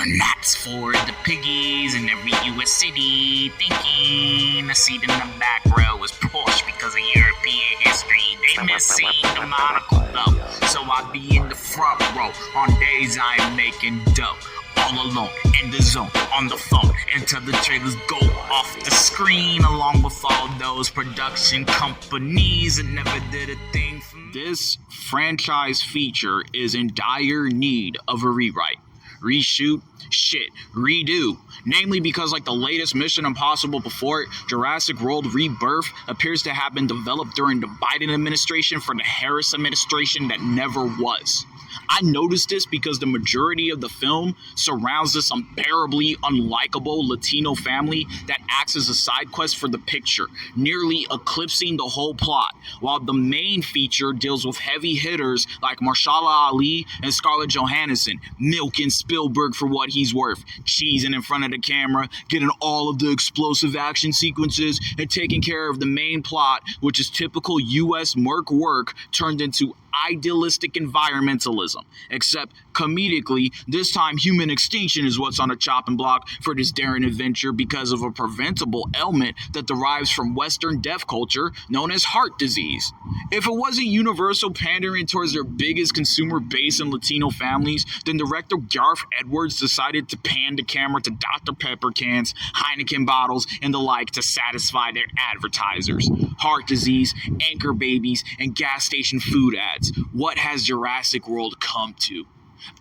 And that's for the piggies in every US city thinking a seat in the back row is Porsche because of European history. They miss seeing the monocle though, so I be in the front row on days I am making dough. All alone, in the zone, on the phone, until the trailers go off the screen, along with all those production companies that never did a thing for me. This franchise feature is in dire need of a rewrite. Reshoot, shit, redo. Namely because like the latest Mission Impossible before it, Jurassic World Rebirth appears to have been developed during the Biden administration for the Harris administration that never was. I noticed this because the majority of the film surrounds this unbearably unlikable Latino family that acts as a side quest for the picture, nearly eclipsing the whole plot, while the main feature deals with heavy hitters like Mahershala Ali and Scarlett Johansson, milking Spielberg for what he's worth, cheesing in front of the camera, getting all of the explosive action sequences, and taking care of the main plot, which is typical US Merc work turned into idealistic environmentalism, except comedically, this time human extinction is what's on the chopping block for this daring adventure because of a preventable ailment that derives from Western deaf culture known as heart disease. If it wasn't Universal pandering towards their biggest consumer base in Latino families, then director Gareth Edwards decided to pan the camera to Dr. Pepper cans, Heineken bottles, and the like to satisfy their advertisers. Heart disease, anchor babies, and gas station food ads. What has Jurassic World come to?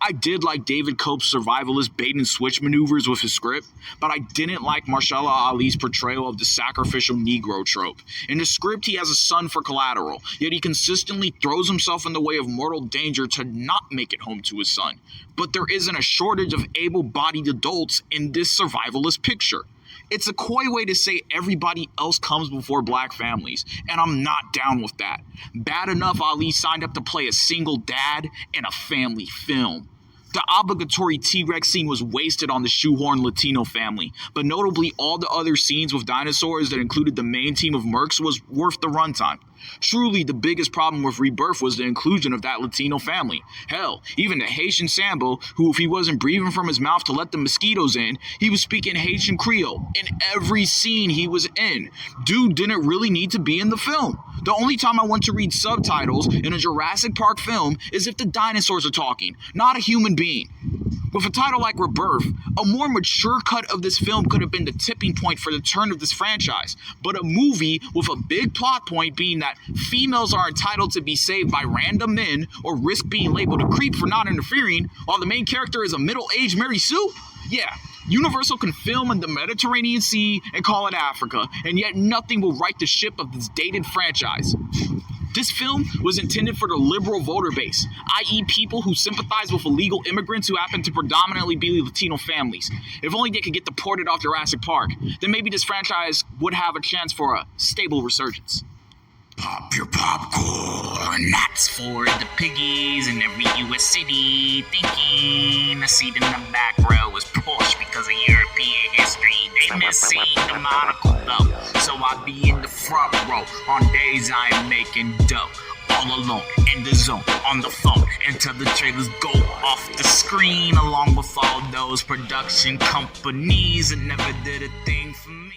I did like David Cope's survivalist bait and switch maneuvers with his script, but I didn't like Mahershala Ali's portrayal of the sacrificial Negro trope. In the script, he has a son for collateral, yet he consistently throws himself in the way of mortal danger to not make it home to his son. But there isn't a shortage of able-bodied adults in this survivalist picture. It's a coy way to say everybody else comes before black families, and I'm not down with that. Bad enough Ali signed up to play a single dad in a family film. The obligatory T-Rex scene was wasted on the shoehorn Latino family, but notably all the other scenes with dinosaurs that included the main team of mercs was worth the runtime. Truly, the biggest problem with Rebirth was the inclusion of that Latino family. Hell, even the Haitian Sambo, who if he wasn't breathing from his mouth to let the mosquitoes in, he was speaking Haitian Creole in every scene he was in. Dude didn't really need to be in the film. The only time I want to read subtitles in a Jurassic Park film is if the dinosaurs are talking, not a human being. With a title like Rebirth, a more mature cut of this film could have been the tipping point for the turn of this franchise, but a movie with a big plot point being that females are entitled to be saved by random men or risk being labeled a creep for not interfering, while the main character is a middle-aged Mary Sue? Yeah, Universal can film in the Mediterranean Sea and call it Africa, and yet nothing will right the ship of this dated franchise. This film was intended for the liberal voter base, i.e. people who sympathize with illegal immigrants who happen to predominantly be Latino families. If only they could get deported off Jurassic Park, then maybe this franchise would have a chance for a stable resurgence. Pop your popcorn. That's for the piggies in every US city thinking a seat in the back row is Porsche because of European history. They miss seeing the monocle though, so I be in the front row on days I am making dough. All alone, in the zone, on the phone, until the trailers go off the screen, along with all those production companies that never did a thing for me.